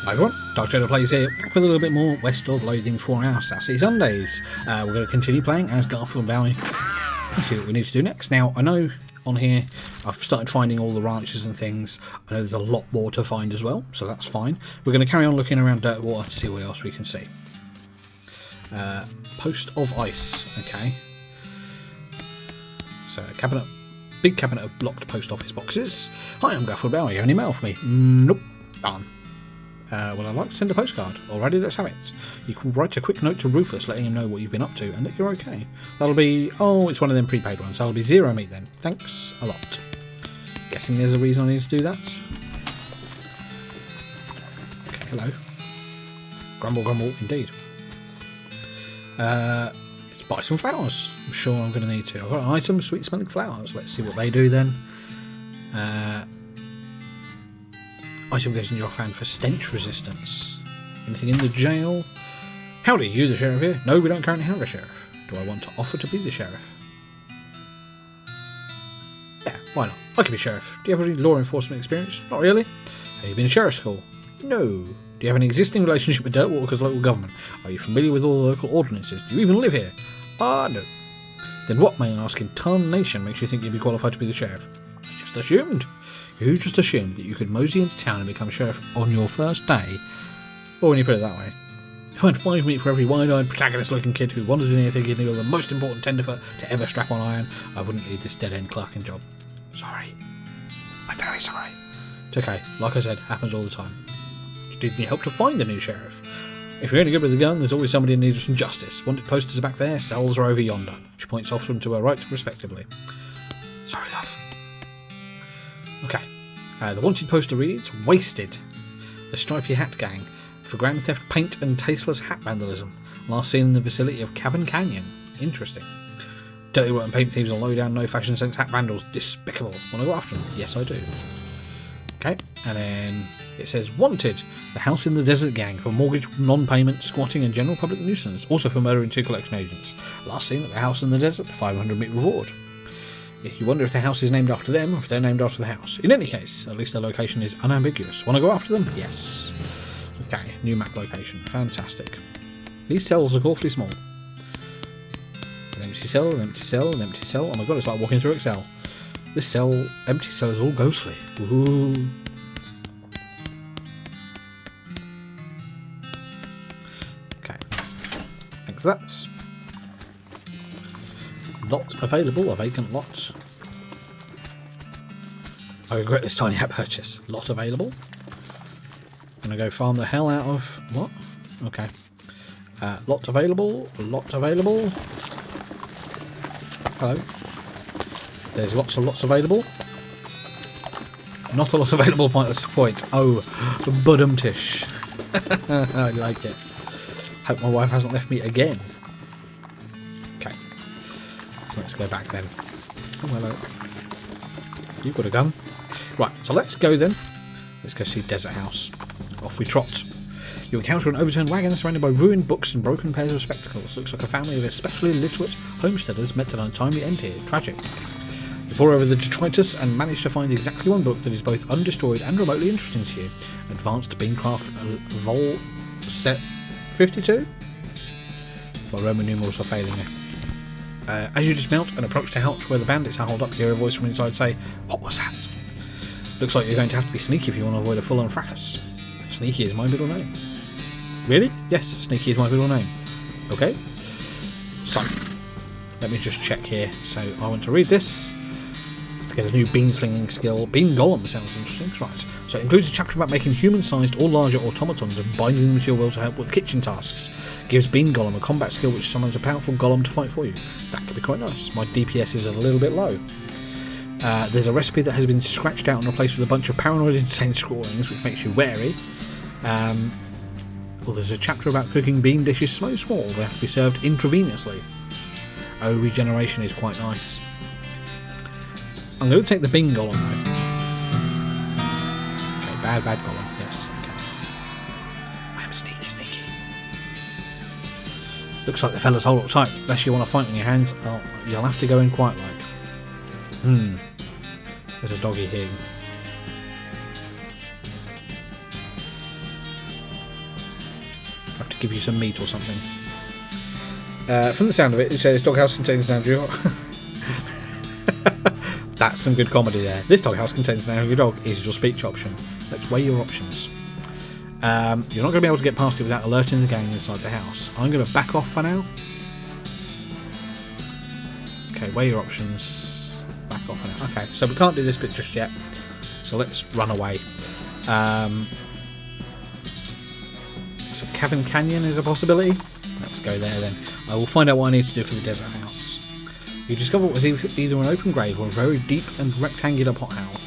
Hi everyone, Dark Shadow Plays here, back with a little bit more West of Loathing for our Sassy Sundays. We're going to continue playing as Garfield Bowie and see what we need to do next. Now, I know on here I've started finding all the ranches and things. I know there's a lot more to find as well, so that's fine. We're going to carry on looking around Dirtwater to see what else we can see. Post of Ice, okay. So, big cabinet of blocked post office boxes. Hi, I'm Garfield Bowie. You have any mail for me? Nope. Done. Well, I'd like to send a postcard. Alrighty, let's have it. You can write a quick note to Rufus letting him know what you've been up to and that you're okay. That'll be... oh, it's one of them prepaid ones. That'll be 0 meat then. Thanks a lot. Guessing there's a reason I need to do that. Okay, hello. Grumble, grumble, indeed. Let's buy some flowers. I'm sure I'm going to need to. I've got an item, sweet smelling flowers. Let's see what they do then. Item goes in your hand for stench resistance. Anything in the jail? Howdy, you the sheriff here? No, we don't currently have a sheriff. Do I want to offer to be the sheriff? Yeah, why not? I could be sheriff. Do you have any law enforcement experience? Not really. Have you been to sheriff school? No. Do you have an existing relationship with Dirtwater's local government? Are you familiar with all the local ordinances? Do you even live here? No. Then what, may I ask, in tarnation makes you think you'd be qualified to be the sheriff? I just assumed. You just assumed that you could mosey into town and become sheriff on your first day? Or when you put it that way. If I had 5 meat for every wide-eyed, protagonist-looking kid who wanders in here thinking you're the most important tenderfoot to ever strap on iron, I wouldn't need this dead-end clerking job. Sorry. I'm very sorry. It's okay. Like I said, happens all the time. You did need help to find a new sheriff. If you're any good with a gun, there's always somebody in need of some justice. Wanted posters are back there, cells are over yonder. She points off them to her right, respectively. Sorry, love. Okay. The wanted poster reads, Wasted. The Stripy Hat Gang. For grand theft, paint and tasteless hat vandalism. Last seen in the vicinity of Cavern Canyon. Interesting. Dirty rotten paint thieves and low down, no fashion sense hat vandals. Despicable. Want to go after them? Yes, I do. Okay. And then it says, Wanted. The House in the Desert Gang. For mortgage, non-payment, squatting and general public nuisance. Also for murdering 2 collection agents. Last seen at the House in the Desert. 500 meat reward. You wonder if the house is named after them or if they're named after the house. In any case, at least their location is unambiguous. Want to go after them? Yes. Okay, new map location. Fantastic. These cells look awfully small. An empty cell, an empty cell, an empty cell. Oh my god, it's like walking through Excel. This cell, empty cell, is all ghostly. Ooh. Okay. Thanks for that. Lot available, a vacant lot. I regret this tiny hat purchase. Lot available. Gonna go farm the hell out of... what? Okay. Lot available, lot available. Hello. There's lots of lots available. Not a lot available point. Oh, budumtish. I like it. Hope my wife hasn't left me again. Okay. So let's go back then. Oh, hello. You've got a gun. Right, so let's go then. Let's go see Desert House. Off we trot. You encounter an overturned wagon surrounded by ruined books and broken pairs of spectacles. Looks like a family of especially illiterate homesteaders met an untimely end here. Tragic. You pore over the detritus and manage to find exactly one book that is both undestroyed and remotely interesting to you. Advanced Beancraft Vault set 52? My Roman numerals are failing me. As you dismount and approach the hatch where the bandits are holed up, you hear a voice from inside say, What was that? Looks like you're going to have to be sneaky if you want to avoid a full-on fracas. Sneaky is my middle name. Really? Yes, Sneaky is my middle name. Okay. So, let me just check here. So, I want to read this. Get a new bean slinging skill. Bean Golem sounds interesting. Right. So, it includes a chapter about making human-sized or larger automatons and binding them to your will to help with kitchen tasks. Gives Bean Golem a combat skill which summons a powerful golem to fight for you. That could be quite nice. My DPS is a little bit low. There's a recipe that has been scratched out and replaced with a bunch of paranoid insane scrawlings, which makes you wary. Well, there's a chapter about cooking bean dishes so small they have to be served intravenously. Oh, regeneration is quite nice. I'm going to take the bean golem though. Okay, bad golem, yes. Okay. I am sneaky. Looks like the fellas hold up tight. Unless you want to fight on your hands, well, you'll have to go in quite like. There's a doggy here. have to give you some meat or something. From the sound of it, it says doghouse contains an angry dog. That's some good comedy there. This doghouse contains an angry dog is your speech option. Let's weigh your options. You're not going to be able to get past it without alerting the gang inside the house. I'm going to back off for now. Okay, weigh your options. Back off for now. Okay, so we can't do this bit just yet. So let's run away. So Cavern Canyon is a possibility. Let's go there then. I will find out what I need to do for the desert house. You discover what was either an open grave or a very deep and rectangular pothole.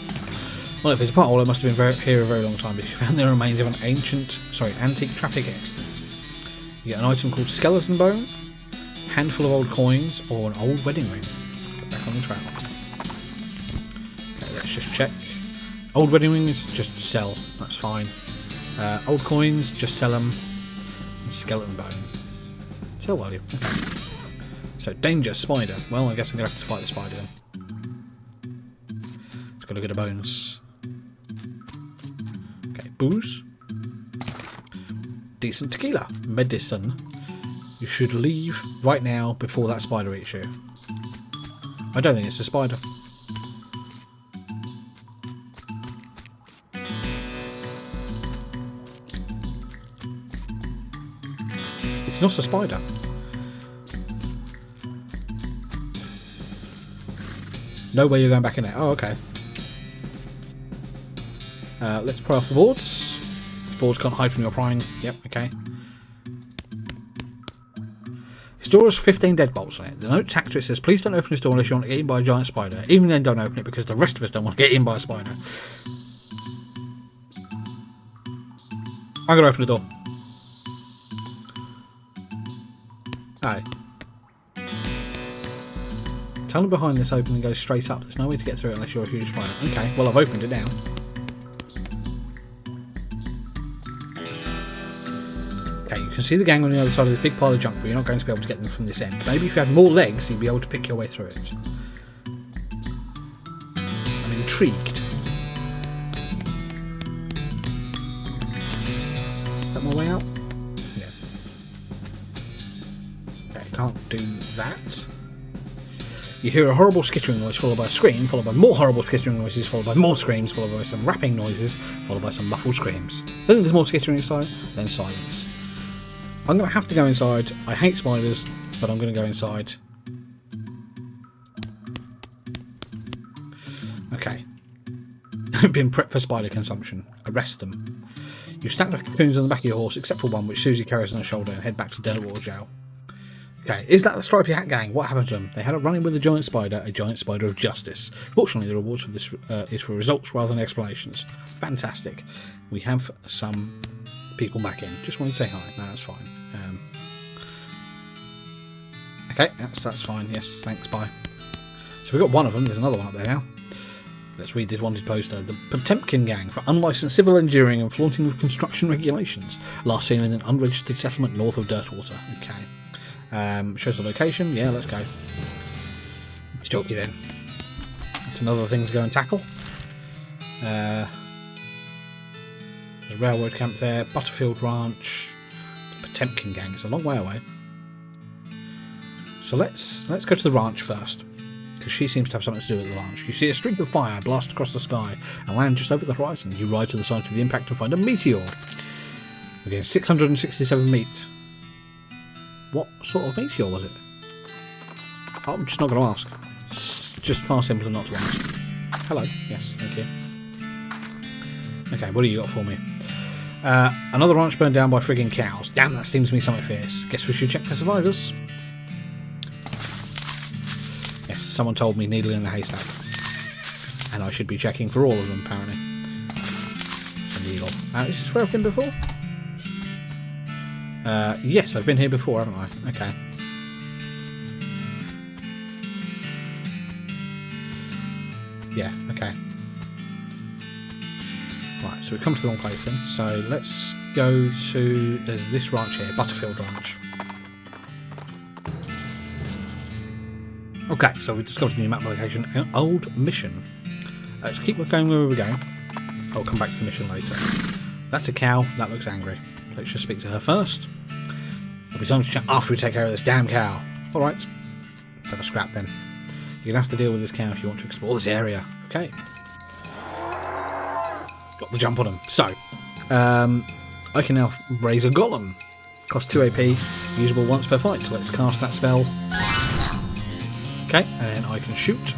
Well, if it's a pothole, it must have been here a very long time because you found the remains of an antique traffic accident. You get an item called skeleton bone, handful of old coins, or an old wedding ring. Get back on the trail. Okay, let's just check. Old wedding rings, just sell. That's fine. Old coins, just sell them. And skeleton bone. Sell value. Okay. So, danger, spider. Well, I guess I'm going to have to fight the spider then. Let's go look at the bones. Okay, booze. Decent tequila. Medicine. You should leave right now before that spider eats you. I don't think it's a spider. It's not a spider. No way you're going back in there. Oh, okay. Let's pry off the boards. The boards can't hide from your prying. Yep, okay. This door has 15 deadbolts on it. The note tacked to it says, please don't open this door unless you want to get eaten by a giant spider. Even then, don't open it because the rest of us don't want to get eaten by a spider. I'm going to open the door. Hi. Tunnel behind this opening goes straight up. There's no way to get through it unless you're a huge spider. Okay, well I've opened it now. Okay, you can see the gang on the other side of this big pile of junk, but you're not going to be able to get them from this end. Maybe if you had more legs, you'd be able to pick your way through it. I'm intrigued. Is that my way out? Yeah. Okay, can't do that. You hear a horrible skittering noise followed by a scream, followed by more horrible skittering noises, followed by more screams, followed by some rapping noises, followed by some muffled screams. I think there's more skittering inside, then silence. I'm going to have to go inside. I hate spiders, but I'm going to go inside. Okay. Been prepped for spider consumption. Arrest them. You stack the cocoons on the back of your horse, except for one which Susie carries on her shoulder, and head back to Delaware Jail. Okay, is that the Stripy Hat Gang? What happened to them? They had a run-in with a giant spider of justice. Fortunately, the reward for this is for results rather than explanations. Fantastic. We have some people back in. Just wanted to say hi. No, that's fine. Okay, that's fine. Yes, thanks, bye. So we've got one of them. There's another one up there now. Let's read this wanted poster. The Potemkin Gang for unlicensed civil engineering and flaunting of construction regulations. Last seen in an unregistered settlement north of Dirtwater. Okay. Shows the location. Yeah, let's go. Let's talk you then. That's another thing to go and tackle. There's a railroad camp there. Butterfield Ranch. The Potemkin Gang. It's a long way away. So let's go to the ranch first, because she seems to have something to do with the ranch. You see a streak of fire blast across the sky and land just over the horizon. You ride to the site of the impact and find a meteor. Again, 667 meat. What sort of meteor was it? Oh, I'm just not going to ask. It's just far simpler not to ask. Hello. Yes, thank you. Okay, what do you got for me? Another ranch burned down by frigging cows. Damn, that seems to me something fierce. Guess we should check for survivors. Yes, someone told me needle in a haystack. And I should be checking for all of them, apparently. Illegal. Is this where I've been before? Yes, I've been here before, haven't I? Okay. Yeah, okay. Right, so we've come to the wrong place then. So let's go to... There's this ranch here, Butterfield Ranch. Okay, so we've discovered a new map location, an old mission. Let's keep going where we're going. I'll come back to the mission later. That's a cow, that looks angry. Let's just speak to her first. It'll be time to chat after we take care of this damn cow. Alright. Let's have a scrap then. You're going to have to deal with this cow if you want to explore this area. Okay. Got the jump on him. So, I can now raise a golem. Costs 2 AP, usable once per fight. So let's cast that spell. Okay, and then I can shoot.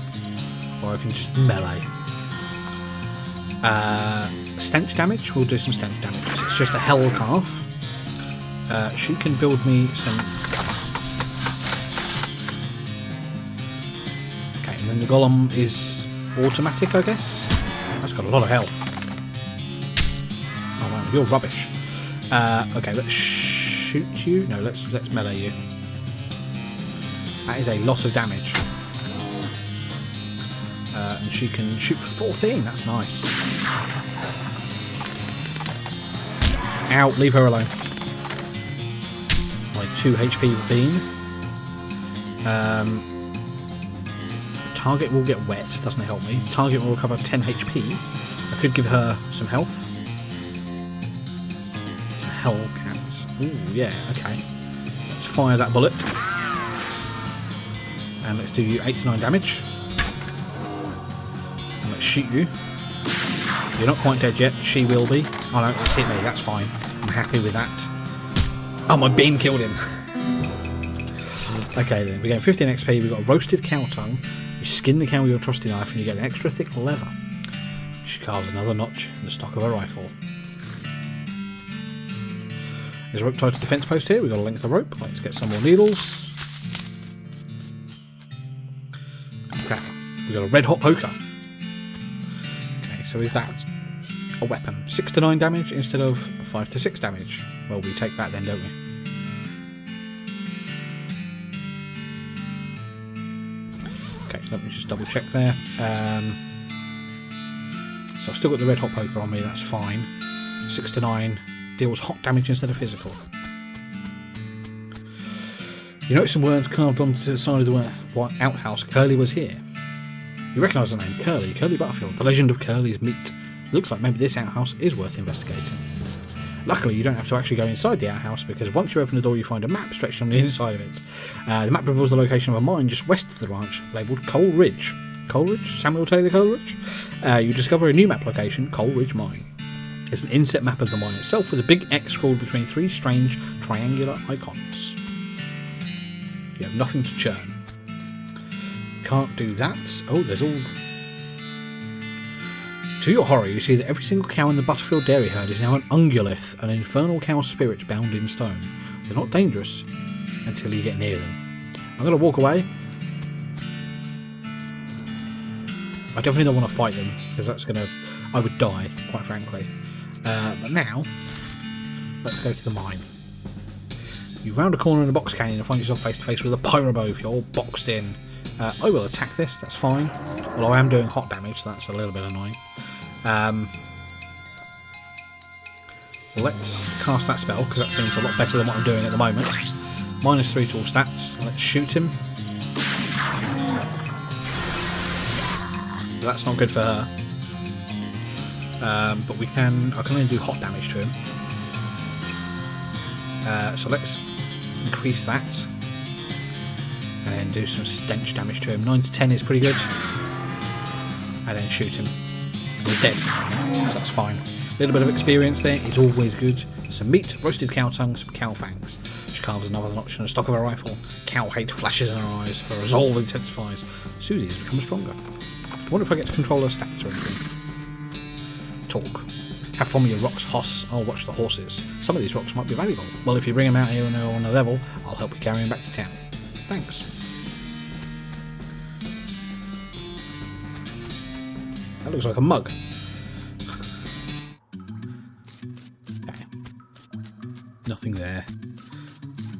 Or I can just melee. Stench damage. We'll do some stench damage. It's just a hell calf. She can build me some cover. Okay, and then the golem is automatic, I guess. That's got a lot of health. Oh man, you're rubbish. Okay, let's shoot you. No, let's melee you. That is a lot of damage. And she can shoot for 14. That's nice. Ow, leave her alone. My 2 HP bean. Target will get wet. Doesn't help me. Target will recover 10 HP. I could give her some health. It's a Hellcat. Ooh, yeah, okay. Let's fire that bullet. And let's do you 8 to 9 damage. And let's shoot you. You're not quite dead yet. She will be. Oh no, it's hit me. That's fine. I'm happy with that. Oh, my bean killed him. Okay then, we get 15 XP. We've got a roasted cow tongue. You skin the cow with your trusty knife and you get an extra thick leather. She carves another notch in the stock of a rifle. There's a rope tied to the fence post here. We've got a length of rope. Let's get some more needles. Okay, we've got a red hot poker. Okay, so is that a weapon? 6 to 9 damage instead of 5 to 6 damage. Well, we take that then, don't we? Okay, let me just double check there. So I've still got the red hot poker on me, that's fine. 6 to 9 deals hot damage instead of physical. You notice some words carved onto the side of the outhouse. Curly was here. You recognise the name, Curly Butterfield, the legend of Curly's meat. Looks like maybe this outhouse is worth investigating. Luckily, you don't have to actually go inside the outhouse because once you open the door, you find a map stretched on the inside of it. The map reveals the location of a mine just west of the ranch, labelled Coal Ridge. Coal Ridge? Samuel Taylor Coal Ridge? You discover a new map location, Coal Ridge Mine. It's an inset map of the mine itself with a big X scrawled between 3 strange triangular icons. You have nothing to churn. Can't do that. Oh, there's all... To your horror, you see that every single cow in the Butterfield dairy herd is now an ungulith, an infernal cow spirit bound in stone. They're not dangerous until you get near them. I'm going to walk away. I definitely don't want to fight them, because that's going to... I would die, quite frankly. But now, let's go to the mine. You round a corner in a box canyon and find yourself face to face with a pyroboth. You're all boxed in. I will attack this, that's fine. Although I am doing hot damage, so that's a little bit annoying. Let's cast that spell, because that seems a lot better than what I'm doing at the moment. -3 to all stats. Let's shoot him. That's not good for her. But I can only do hot damage to him. So let's increase that. And then do some stench damage to him. 9 to 10 is pretty good. And then shoot him. And he's dead. So that's fine. A little bit of experience there is always good. Some meat, roasted cow tongue, some cow fangs. She carves another notch in the stock of her rifle. Cow hate flashes in her eyes. Her resolve intensifies. Susie has become stronger. I wonder if I get to control her stats or anything. Talk. Have fun with your rocks, Hoss. I'll watch the horses. Some of these rocks might be valuable. Well, if you bring them out here and they're on a level, I'll help you carry them back to town. Thanks. That looks like a mug. Okay. Nothing there.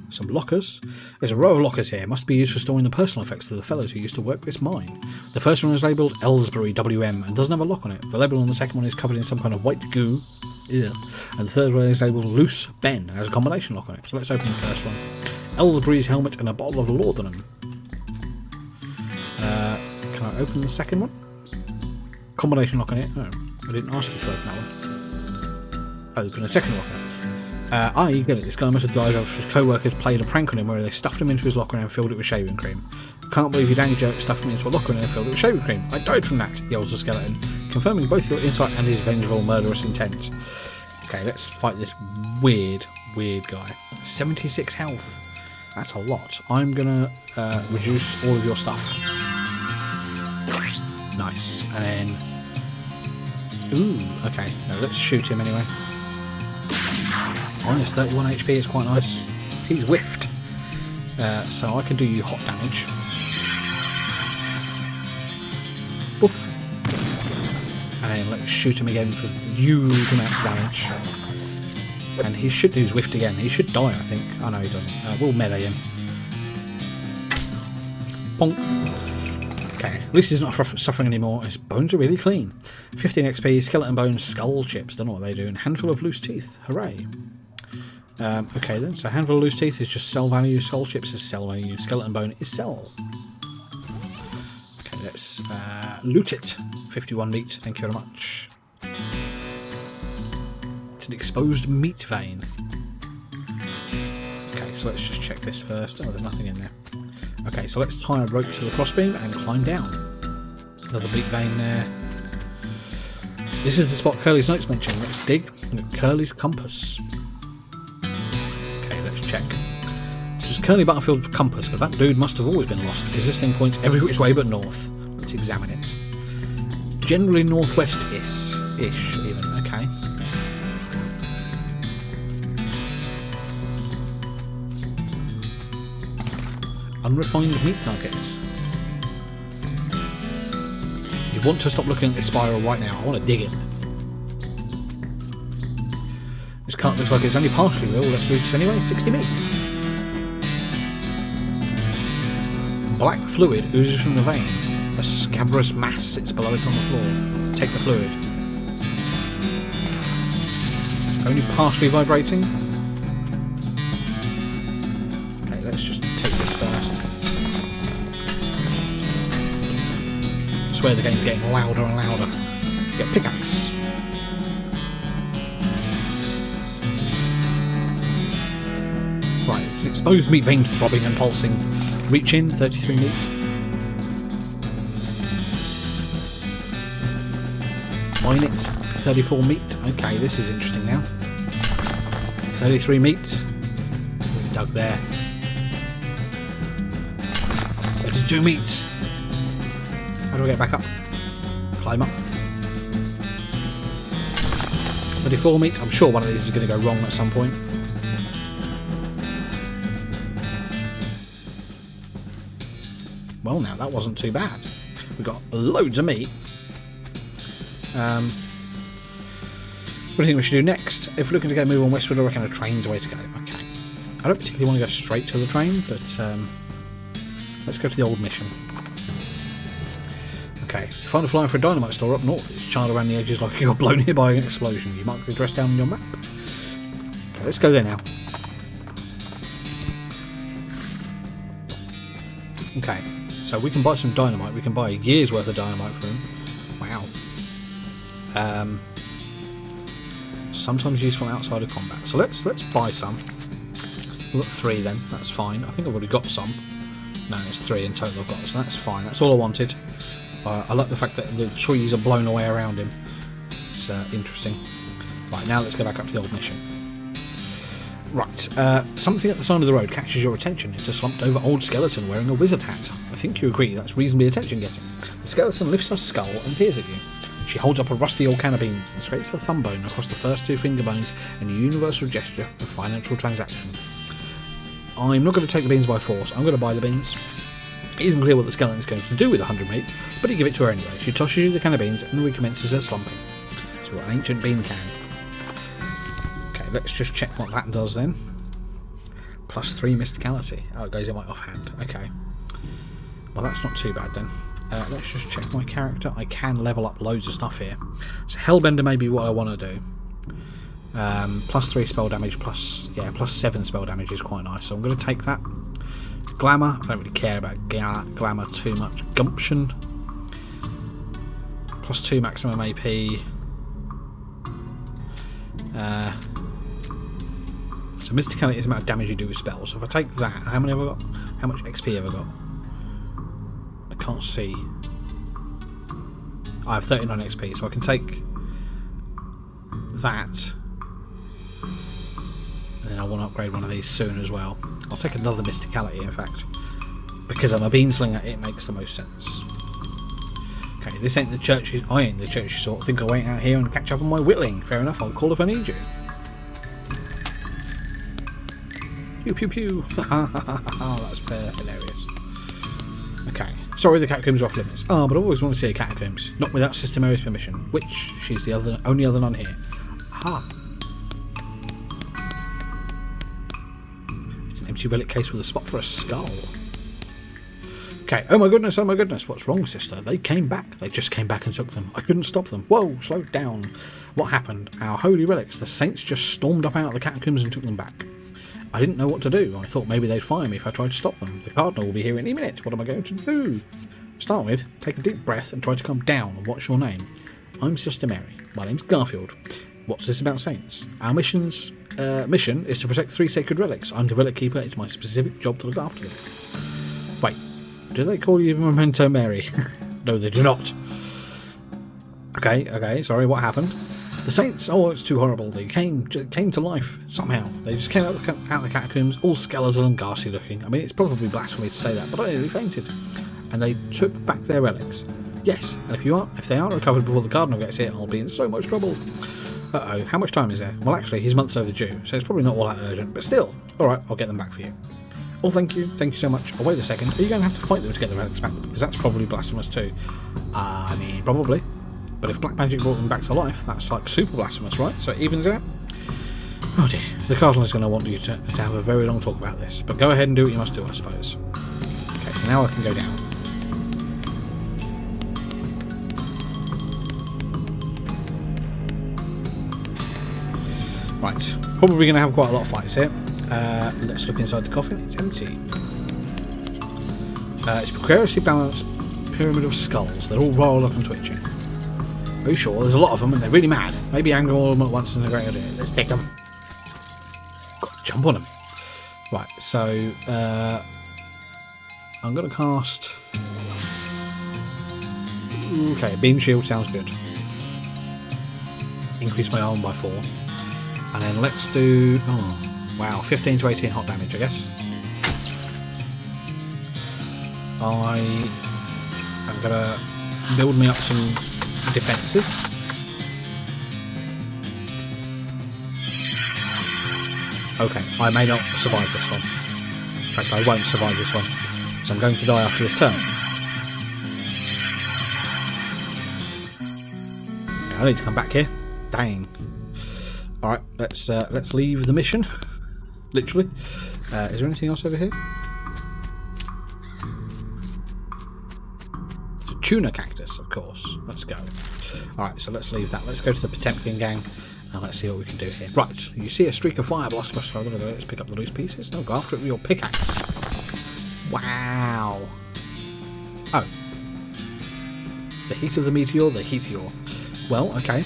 Some lockers. There's a row of lockers here. Must be used for storing the personal effects of the fellows who used to work this mine. The first one is labelled Ellsbury WM and doesn't have a lock on it. The label on the second one is covered in some kind of white goo. Ew. And the third one is labelled Loose Ben and has a combination lock on it. So let's open the first one. Ellsbury's helmet and a bottle of laudanum. Can I open the second one? Combination lock on it. Oh, I didn't ask you to open that one. Open the second lock on it. I get it, this guy must have died after his co-workers played a prank on him where they stuffed him into his locker and filled it with shaving cream. Can't believe you danny jerk stuffed me into a locker and then filled it with shaving cream. I died from that, yells the skeleton, confirming both your insight and his vengeful, murderous intent. Okay, let's fight this weird guy. 76 health. That's a lot. I'm gonna reduce all of your stuff. Nice. And then... Ooh, okay. No, let's shoot him anyway. Minus 31 HP is quite nice. He's whiffed. So I can do you hot damage. Boof. And then let's shoot him again for huge amounts of damage. And he should do his whiffed again. He should die, I think. Oh no, he doesn't. We'll melee him. Bonk. Okay, at least he's not suffering anymore. His bones are really clean. 15 XP, skeleton bones, skull chips. Don't know what they do. And handful of loose teeth. Hooray. Okay then, so handful of loose teeth is just cell value. Skull chips is cell value. Skeleton bone is cell. Okay, let's loot it. 51 meat. Thank you very much. It's an exposed meat vein. Okay, so let's just check this first. Oh, there's nothing in there. Okay, so let's tie a rope to the crossbeam and climb down. Another big vein there. This is the spot Curly's notes mentioned. Let's dig. Curly's compass. Okay, let's check. This is Curly Butterfield's compass, but that dude must have always been lost because this thing points every which way but north. Let's examine it. Generally northwest-ish, even. Okay. Unrefined meat nuggets. You want to stop looking at this spiral right now. I want to dig it. This cart looks like it's only partially real. Let's reach anyway. 60 meat. Black fluid oozes from the vein. A scabrous mass sits below it on the floor. Take the fluid. Only partially vibrating. Okay, let's just take this first. I swear the game's getting louder and louder. Get pickaxe. Right, it's an exposed meat vein throbbing and pulsing. Reach in, 33 meat. Mine it, 34 meat. Okay, this is interesting now. 33 meat. We dug there. 32 meat. How do I get back up? Climb up. 34 meat. I'm sure one of these is going to go wrong at some point. Well, now that wasn't too bad. We've got loads of meat. What do you think we should do next? If we're looking to go move on westward, I reckon a train's the way to go. Okay. I don't particularly want to go straight to the train, but let's go to the old mission. Okay. You find a flyer for a Dynamite Store up north. It's charred around the edges like it got blown here by an explosion. You mark the address down on your map. Okay, let's go there now. Okay. So we can buy some dynamite. We can buy a year's worth of dynamite for him. Wow. Sometimes useful outside of combat. So let's buy some. We've got 3 then. That's fine. I think I've already got some. No, it's 3 in total I've got. So that's fine. That's all I wanted. I like the fact that the trees are blown away around him. It's interesting. Right, now let's go back up to the old mission. Right, something at the side of the road catches your attention. It's a slumped over old skeleton wearing a wizard hat. I think you agree that's reasonably attention getting. The skeleton lifts her skull and peers at you. She holds up a rusty old can of beans and scrapes her thumb bone across the first 2 finger bones in a universal gesture of financial transaction. I'm not going to take the beans by force. I'm going to buy the beans. It isn't clear what the skeleton is going to do with 100 meat, but you give it to her anyway. She tosses you the can of beans and recommences her slumping. So we've got an ancient bean can. Let's just check what that does then. +3 mysticality. Oh, it goes in my offhand. Okay. Well, that's not too bad then. Let's just check my character. I can level up loads of stuff here. So Hellbender may be what I want to do. +3 spell damage, +7 spell damage is quite nice. So I'm going to take that. Glamour. I don't really care about Glamour too much. Gumption. +2 maximum AP. So mysticality is the amount of damage you do with spells. So if I take that, how many have I got? How much XP have I got? I can't see. I have 39 XP, so I can take that. And then I want to upgrade one of these soon as well. I'll take another mysticality, in fact. Because I'm a beanslinger, it makes the most sense. Okay, this ain't the church. I ain't the churchy sort. Think I'll wait out here and catch up on my whittling. Fair enough, I'll call if I need you. Pew pew pew. That's hilarious. Okay. Sorry the catacombs are off limits. Oh, but I always want to see a catacombs. Not without Sister Mary's permission. Which, she's the only other nun here. Aha. It's an empty relic case with a spot for a skull. Okay, oh my goodness, what's wrong, sister? They came back. They just came back and took them. I couldn't stop them. Whoa, slow down. What happened? Our holy relics. The saints just stormed up out of the catacombs and took them back. I didn't know what to do. I thought maybe they'd fire me if I tried to stop them. The cardinal will be here any minute. What am I going to do? Start with, take a deep breath and try to calm down. And what's your name? I'm Sister Mary. My name's Garfield. What's this about saints? Our mission is to protect 3 sacred relics. I'm the relic keeper. It's my specific job to look after them. Wait. Do they call you Memento Mary? No, they do not. Okay, sorry, what happened? The saints, oh, it's too horrible. They came to life, somehow. They just came out of the catacombs, all skeletal and ghastly looking. I mean, it's probably blasphemy to say that, but I nearly fainted. And they took back their relics. Yes, and if they aren't recovered before the cardinal gets here, I'll be in so much trouble. Uh-oh, how much time is there? Well, actually, he's months overdue, so it's probably not all that urgent, but still. Alright, I'll get them back for you. Oh, thank you so much. Oh, wait a second. Are you going to have to fight them to get the relics back? Because that's probably blasphemous too. I mean, probably. But if black magic brought them back to life, that's like super blasphemous, right? So it evens out. Oh dear. The cardinal is going to want you to have a very long talk about this. But go ahead and do what you must do, I suppose. Okay, so now I can go down. Right. Probably going to have quite a lot of fights here. Let's look inside the coffin. It's empty. It's a precariously balanced pyramid of skulls. They're all rolled up and twitching. Are you sure? There's a lot of them and they're really mad. Maybe angry all of them at once isn't a great idea. Let's pick them. Got to jump on them. Right, so I'm going to cast... Okay, beam shield sounds good. Increase my arm by 4. And then let's do... Oh, wow, 15 to 18 hot damage, I guess. I am going to build me up some defences. Okay, I may not survive this one. In fact, I won't survive this one. So I'm going to die after this turn. I need to come back here. Dang. Alright, let's leave the mission. Literally. Is there anything else over here? It's a tuna cactus, of course. Let's go. Alright, so let's leave that. Let's go to the Potemkin Gang and let's see what we can do here. Right, you see a streak of fire blast across the road. Let's pick up the loose pieces. No, go after it with your pickaxe. Wow. Oh. The heat of the meteor, the heateor. Well, okay.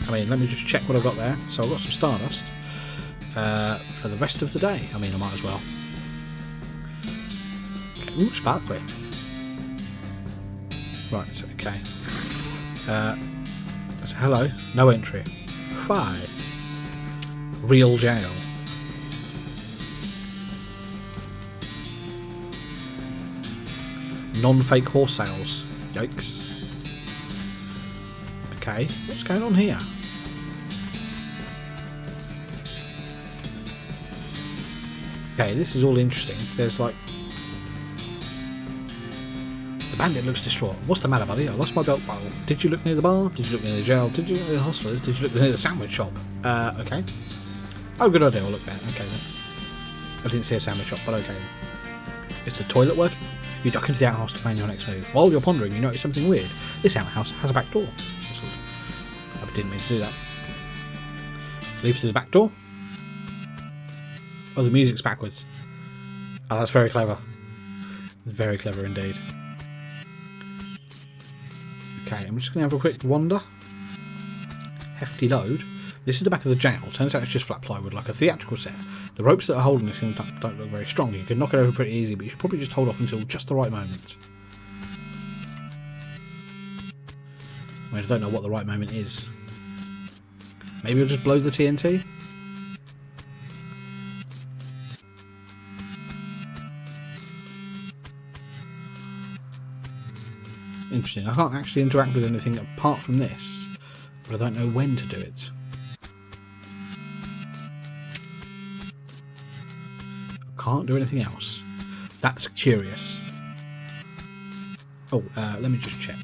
I mean, let me just check what I've got there. So I've got some stardust for the rest of the day. I mean, I might as well. Ooh, sparkly. Right, okay. So hello. No entry. Why? Real jail. Non-fake horse sales. Yikes. Okay, what's going on here? Okay, this is all interesting. There's like... The bandit looks distraught. What's the matter, buddy? I lost my belt buckle. Did you look near the bar? Did you look near the jail? Did you look near the hostlers? Did you look near the sandwich shop? Okay. Oh, good idea. I'll look there. Okay, then. I didn't see a sandwich shop, but okay then. Is the toilet working? You duck into the outhouse to plan your next move. While you're pondering, you notice something weird. This outhouse has a back door. I didn't mean to do that. Leave through the back door. Oh, the music's backwards. Oh, that's very clever. Very clever indeed. Okay, I'm just going to have a quick wander. Hefty load. This is the back of the jail. Turns out it's just flat plywood, like a theatrical set. The ropes that are holding this thing don't look very strong. You can knock it over pretty easy, but you should probably just hold off until just the right moment. I mean, I don't know what the right moment is. Maybe we'll just blow the TNT? Interesting. I can't actually interact with anything apart from this, but I don't know when to do it. Can't do anything else. That's curious. Oh, let me just check.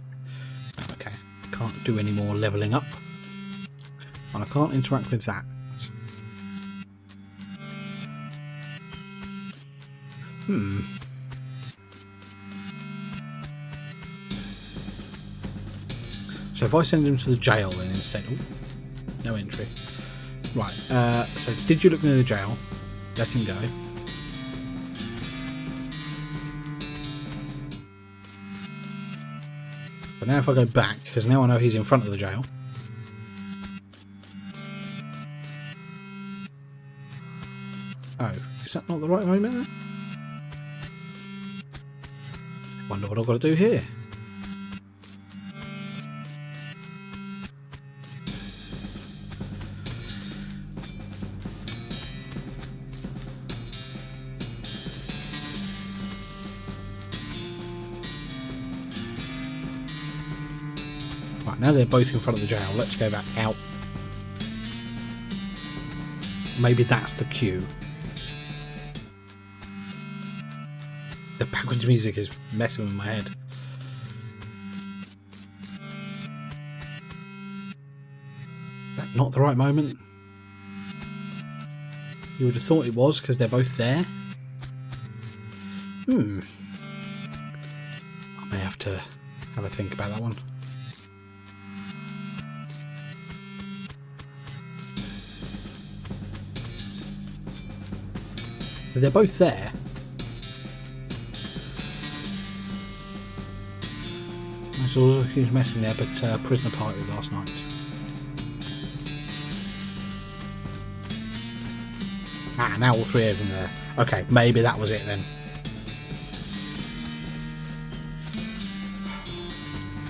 Okay, can't do any more levelling up. And I can't interact with that. So if I send him to the jail then instead... Ooh, no entry. Right, so did you look near the jail? Let him go. But now if I go back, because now I know he's in front of the jail. Oh, is that not the right moment then? Wonder what I've got to do here. Right, now they're both in front of the jail. Let's go back out. Maybe that's the cue. The backwards music is messing with my head. Is that not the right moment? You would have thought it was because they're both there. I may have to have a think about that one. But they're both there. I saw a huge mess in there, but prisoner party last night. Ah, now all three of them there. Okay, maybe that was it then.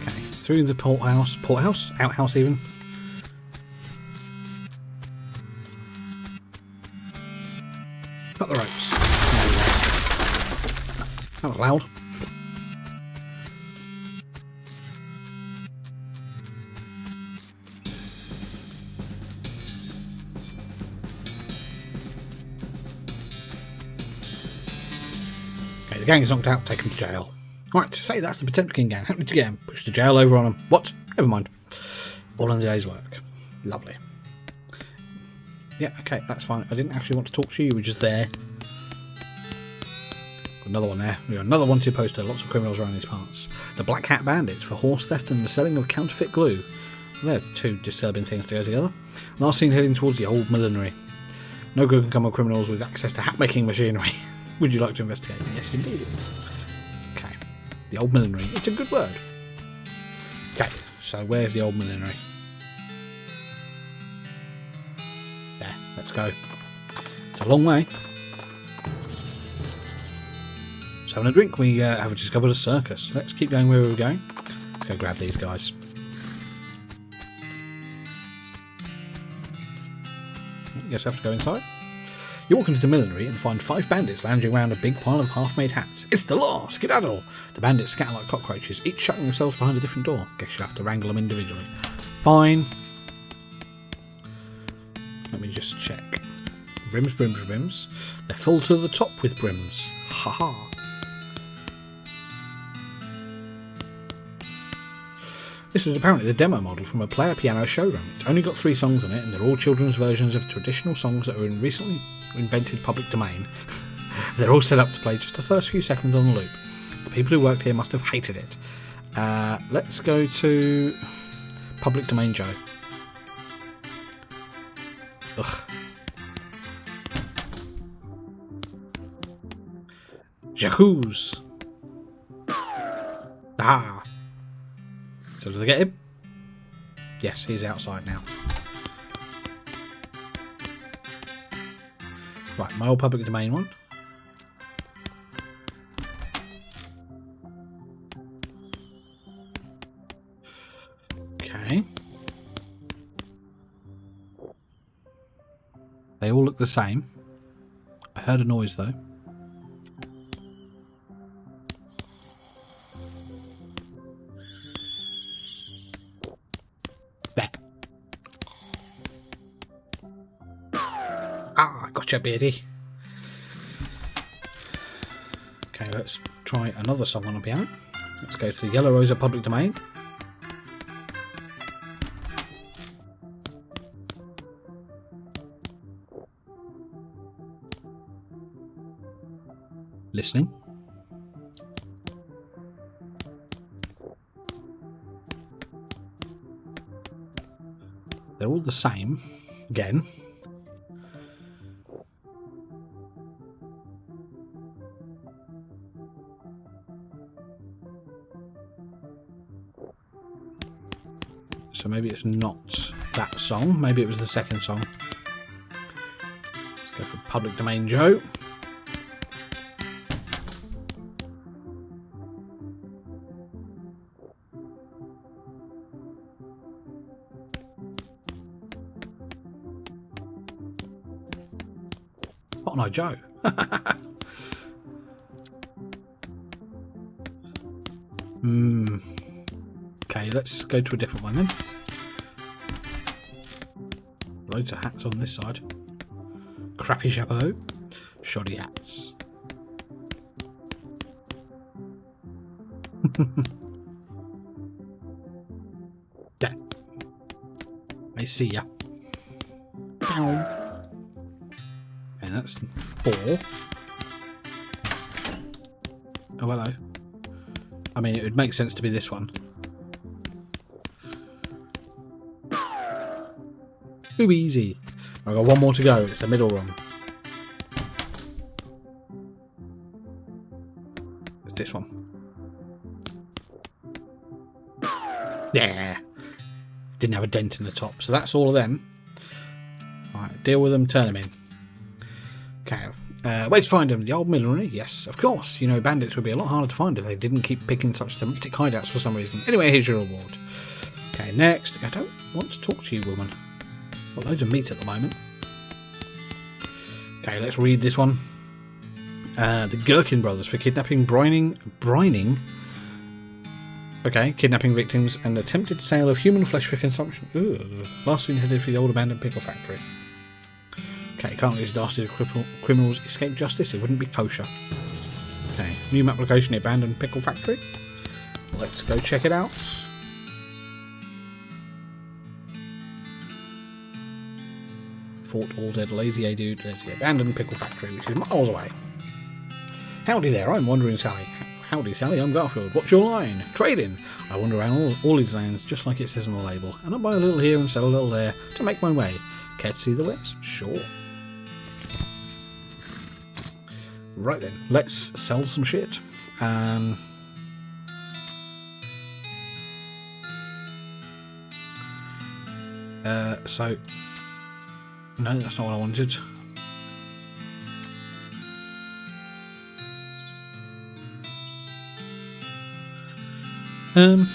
Okay, through the porthouse, outhouse even. Cut the ropes. That was loud. Okay, the gang is knocked out, take him to jail. Alright, say that's the Potemkin Gang. How did you get him? Push the jail over on him. What? Never mind. All in the day's work. Lovely. Yeah, okay, that's fine. I didn't actually want to talk to you, you were just there. Got another one there. We got another wanted poster. Lots of criminals around these parts. The Black Hat Bandits for horse theft and the selling of counterfeit glue. They're two disturbing things to go together. Last seen heading towards the old millinery. No good can come on criminals with access to hat-making machinery. Would you like to investigate? Yes, indeed. Okay. The old millinery. It's a good word. Okay, so where's the old millinery? There, let's go. It's a long way. So having a drink, we have discovered a circus. Let's keep going where we were going. Let's go grab these guys. You guess I have to go inside. You walk into the millinery and find 5 bandits lounging around a big pile of half-made hats. It's the law! Skedaddle! The bandits scatter like cockroaches, each shutting themselves behind a different door. Guess you'll have to wrangle them individually. Fine. Let me just check. Brims, brims, brims. They're full to the top with brims. Ha ha. This was apparently the demo model from a player piano showroom. It's only got 3 songs on it, and they're all children's versions of traditional songs that are in recently invented public domain. They're all set up to play just the first few seconds on the loop. The people who worked here must have hated it. Let's go to Public Domain Joe. Ugh. Jacuz. Ah. So did I get him? Yes, he's outside now. Right, my old public domain one. Okay. They all look the same. I heard a noise though. There. Ah, gotcha, Beardy. Okay, let's try another song on the piano. Let's go to the Yellow Rosa public domain. Listening. They're all the same. Again. So maybe it's not that song. Maybe it was the second song. Let's go for Public Domain Joe. Oh no, Joe. Okay, let's go to a different one then. Loads of hats on this side. Crappy chapeau. Shoddy hats. There. I see ya. Ow. And that's 4. Oh, hello. I mean, it would make sense to be this one. Too easy. I've got one more to go. It's the middle one. It's this one. Yeah. Didn't have a dent in the top. So that's all of them. Alright, deal with them, turn them in. Okay. Where to find them? The old millinery? Yes, of course. You know, bandits would be a lot harder to find if they didn't keep picking such thematic hideouts for some reason. Anyway, here's your reward. Okay, next. I don't want to talk to you, woman. Got loads of meat at the moment. Okay, let's read this one. The Gherkin brothers for kidnapping, brining. Okay, kidnapping victims and attempted sale of human flesh for consumption. Ooh. Last seen headed for the old abandoned pickle factory. Okay, can't let these dastardly criminals escape justice. It wouldn't be kosher. Okay, new map location, the abandoned pickle factory. Let's go check it out. Fort all dead lazy A dude. There's the abandoned pickle factory, which is miles away. Howdy there, I'm Wandering Sally. Howdy Sally, I'm Garfield. What's your line? Trading. I wander around all these lands, just like it says on the label, and I buy a little here and sell a little there to make my way. Care to see the list? Sure. Right then, let's sell some shit. So no, that's not what I wanted. No,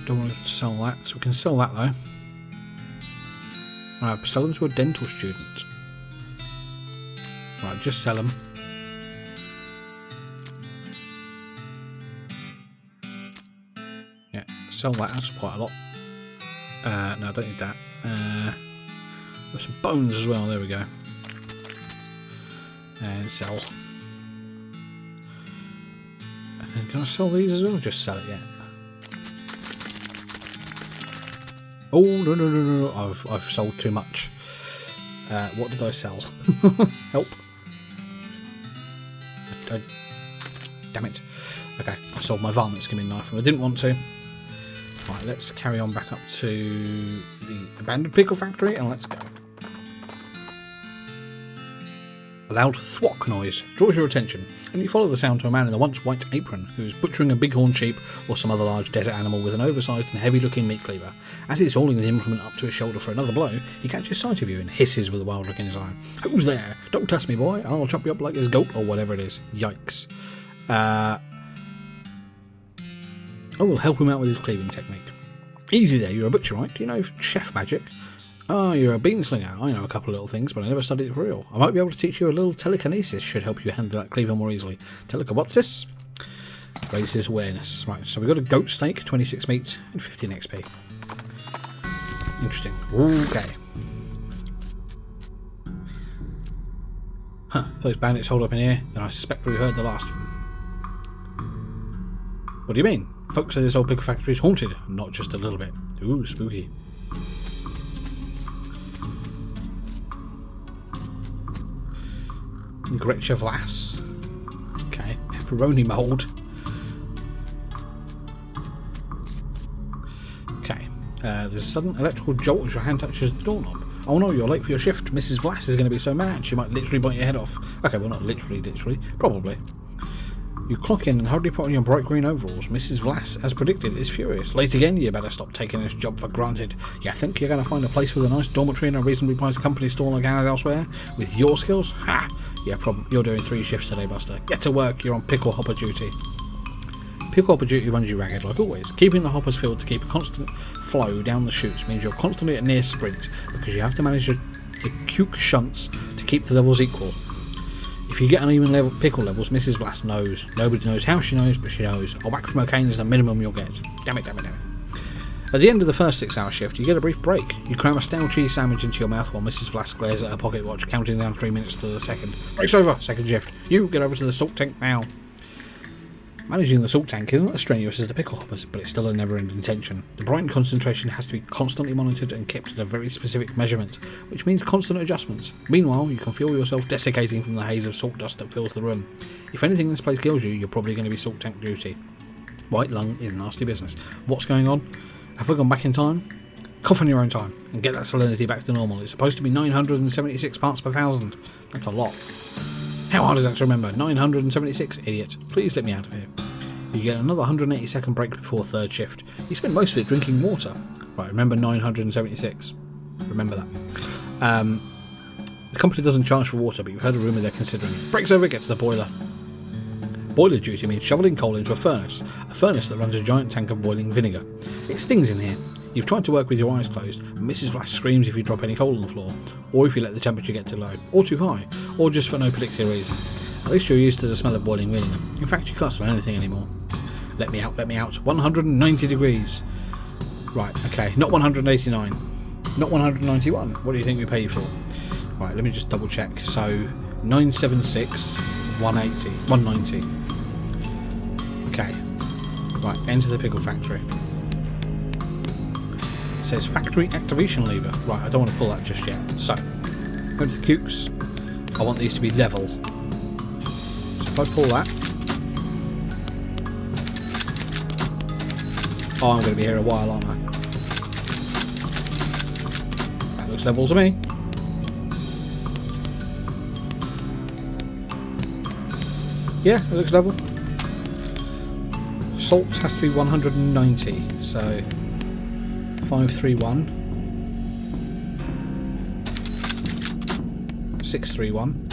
don't want to sell that. So we can sell that though. Right, sell them to a dental student. Right, just sell them. Yeah, sell that. That's quite a lot. No, I don't need that. There's some bones as well. There we go. And sell. And then can I sell these as well? Just sell it, yeah. Oh no! I've sold too much. What did I sell? Help! Damn it! Okay, I sold my varmint skimming knife, and I didn't want to. Right, let's carry on back up to the abandoned pickle factory, and let's go. A loud thwack noise draws your attention, and you follow the sound to a man in a once white apron who is butchering a bighorn sheep or some other large desert animal with an oversized and heavy-looking meat cleaver. As he's hauling the implement up to his shoulder for another blow, he catches sight of you and hisses with a wild look in his eye. "Who's there? Don't test me, boy. I'll chop you up like this goat," or whatever it is. Yikes. I will help him out with his cleaving technique. "Easy there, you're a butcher, right? Do you know chef magic?" "Oh, you're a bean slinger. I know a couple of little things, but I never studied it for real. I might be able to teach you a little telekinesis, should help you handle that cleaver more easily." Telekinesis? Raises his awareness. Right, so we've got a goat steak, 26 meat, and 15 XP. Interesting. Okay. Huh, if those bandits hold up in here, then I suspect we heard the last of them. "What do you mean? Folks say this old pickle factory is haunted, not just a little bit." Ooh, spooky. Gretchen Vlass. Okay, pepperoni mould. Okay, there's a sudden electrical jolt as your hand touches the doorknob. "Oh no, you're late for your shift. Mrs. Vlass is going to be so mad she might literally bite your head off." Okay, well not literally, probably. You clock in and hurriedly put on your bright green overalls. Mrs. Vlass, as predicted, is furious. "Late again? You better stop taking this job for granted. You think you're going to find a place with a nice dormitory and a reasonably priced company store like ours elsewhere? With your skills? Ha! Yeah, you're doing 3 shifts today, Buster. Get to work, you're on pickle hopper duty." Pickle hopper duty runs you ragged like always. Keeping the hoppers filled to keep a constant flow down the chutes means you're constantly at near sprint because you have to manage the cuke shunts to keep the levels equal. If you get uneven pickle levels, Mrs. Vlass knows. Nobody knows how she knows, but she knows. A whack from cocaine is the minimum you'll get. Damn it. At the end of the first 6-hour shift, you get a brief break. You cram a stale cheese sandwich into your mouth while Mrs. Vlass glares at her pocket watch, counting down 3 minutes to the second. "Break's over, second shift. You get over to the salt tank now." Managing the salt tank isn't as strenuous as the pickle hoppers, but it's still a never-ending tension. The brine concentration has to be constantly monitored and kept at a very specific measurement, which means constant adjustments. Meanwhile, you can feel yourself desiccating from the haze of salt dust that fills the room. If anything in this place kills you, you're probably going to be salt tank duty. White lung is nasty business. What's going on? Have we gone back in time? Cough on your own time and get that salinity back to normal. It's supposed to be 976 parts per thousand. That's a lot. How hard is that to remember? 976, idiot. Please let me out of here. You get another 180-second break before third shift. You spend most of it drinking water. Right, remember 976. Remember that. The company doesn't charge for water, but you've heard a rumour they're considering it. Breaks over, get to the boiler. Boiler duty means shoveling coal into a furnace that runs a giant tank of boiling vinegar. It stings in here. You've tried to work with your eyes closed, but Mrs. Vlass screams if you drop any coal on the floor, or if you let the temperature get too low, or too high, or just for no particular reason. At least you're used to the smell of boiling vinegar. In fact, you can't smell anything anymore. Let me out. 190 degrees. Right, okay, not 189. Not 191. What do you think we pay you for? Right, let me just double check. So, 976, 180, 190. Okay. Right, enter the pickle factory. It says factory activation lever. Right, I don't want to pull that just yet. So, go to the cukes. I want these to be level. So if I pull that. Oh, I'm going to be here a while, aren't I? That looks level to me. Yeah, it looks level. Salt has to be 190, so 531, 631,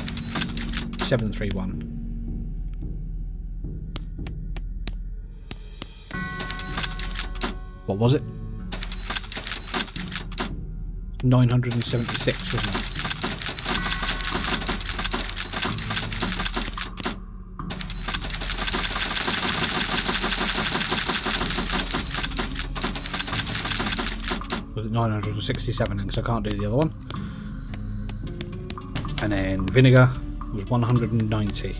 731. What was it? 976, wasn't it? Was it 967? Because I can't do the other one. And then vinegar was 190.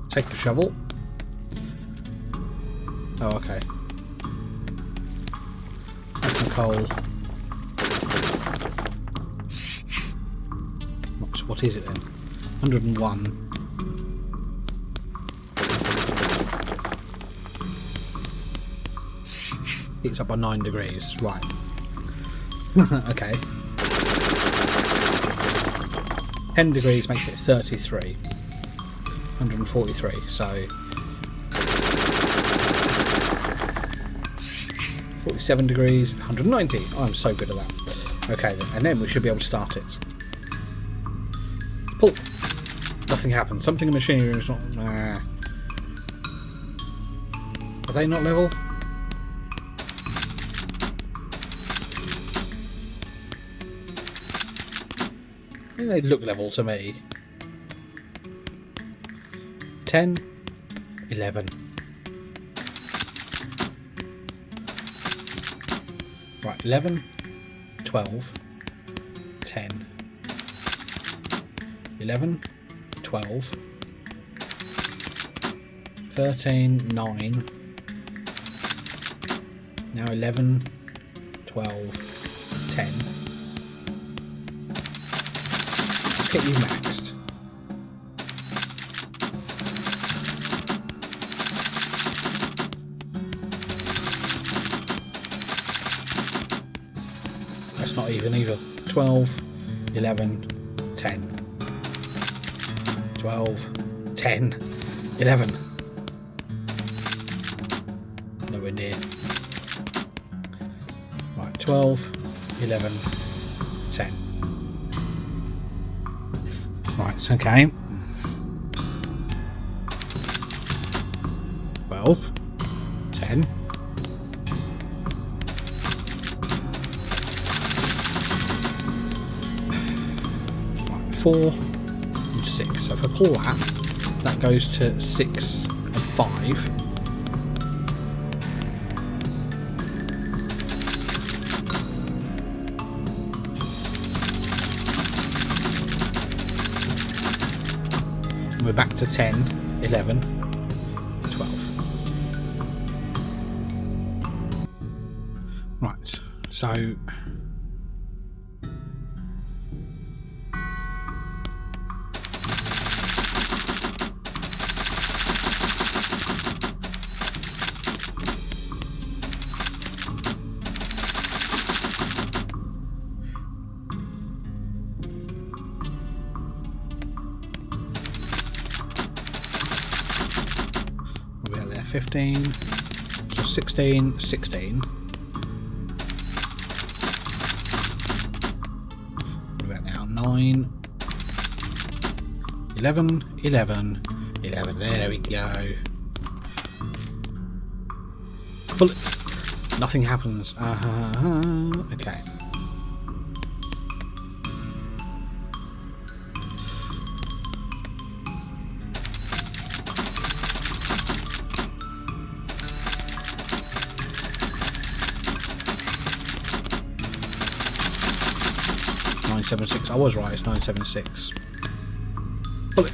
Take the shovel. Oh, okay. Add some coal. What is it then? 101. It's up by 9 degrees. Right. Okay. 10 degrees makes it 33. 143, so 47 degrees, 190. Oh, I'm so good at that. Okay then, and then we should be able to start it. Pull. Nothing happens. Something in machinery is not... Are they not level? I think they look level to me. 10, 11. Right, 11, 12, 10, 11, 12, 13, 9, now 11, 12, 10. Let's get you maxed. That's not even either. 12, 11, 10. 12, 10, 11. Nowhere near. Right, 12, 11, 10. Right, okay. 12, 10. Right, 4 and 6. So if I pull that, that goes to 6 and 5. We're back to 10, 11, 12. Right, so we're there 15, so 16, 16. We're at now 9, 11, 11, 11. There we go. Bullet. Nothing happens. Okay. I was right, it's 976. Bullet.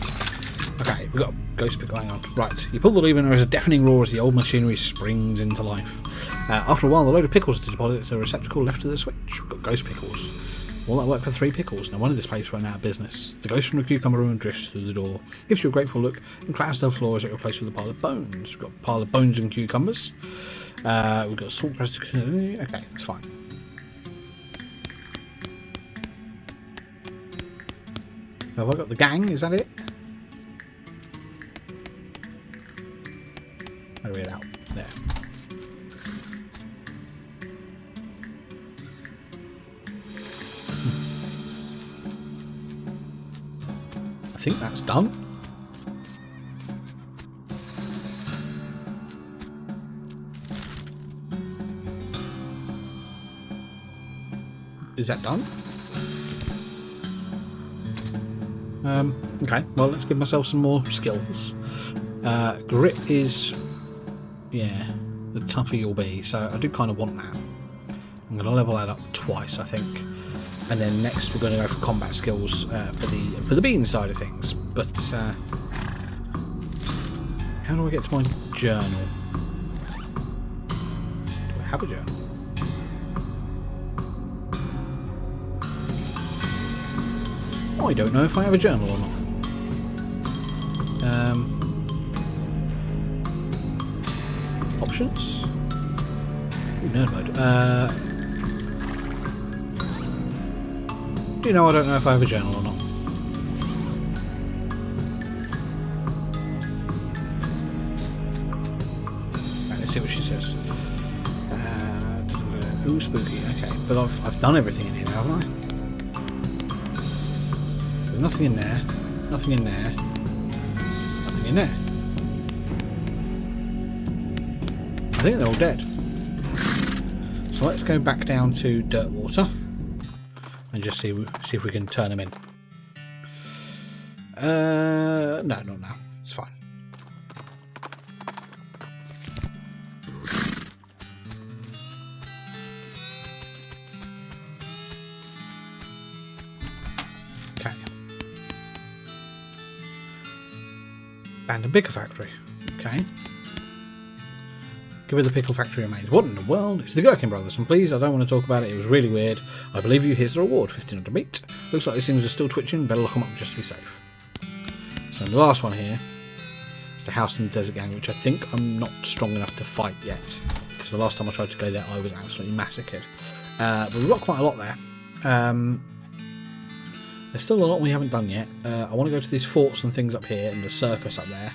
Okay, we've got Ghost Pickle, hang on. Right, you pull the lever and there is a deafening roar as the old machinery springs into life. After a while, the load of pickles is deposited to a receptacle left of the switch. We've got Ghost Pickles. All that work for 3 pickles. No wonder this place ran out of business. The ghost from the cucumber room drifts through the door, gives you a grateful look, and clatters to the floor as it replaced with a pile of bones. We've got a pile of bones and cucumbers. We've got salt pressed. Okay, that's fine. Have I got the gang? Is that it? How do we get out? There. I think that's done. Is that done? Okay, well, let's give myself some more skills. Grit is, yeah, the tougher you'll be, so I do kind of want that. I'm going to level that up twice, I think, and then next we're going to go for combat skills for the bean side of things. But how do I get to my journal? Do I have a journal? I don't know if I have a journal or not. Options? Ooh, nerd mode. Do you know, I don't know if I have a journal or not. Ooh, spooky. Okay, but I've done everything in here, haven't I? There's nothing in there. Nothing in there. Nothing in there. I think they're all dead. So let's go back down to dirt water and just see if we can turn them in. No, not now. It's fine. Okay. Abandoned Pickle Factory. Okay. Give her the Pickle Factory remains. What in the world? It's the Gherkin Brothers, and please, I don't want to talk about it. It was really weird. I believe you. Here's the reward. 1500 meat. Looks like these things are still twitching. Better lock them up just to be safe. So the last one here is the House in the Desert Gang, which I think I'm not strong enough to fight yet, because the last time I tried to go there, I was absolutely massacred. But we've got quite a lot there. There's still a lot we haven't done yet. I want to go to these forts and things up here, and the circus up there.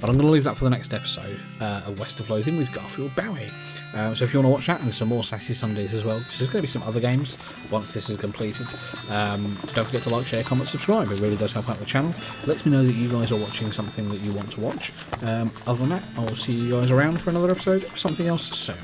But I'm going to leave that for the next episode of West of Loathing with Garfield Bowie. So if you want to watch that and some more Sassy Sundays as well, because there's going to be some other games once this is completed. Don't forget to like, share, comment, subscribe. It really does help out the channel. It lets me know that you guys are watching something that you want to watch. Other than that, I will see you guys around for another episode of something else soon.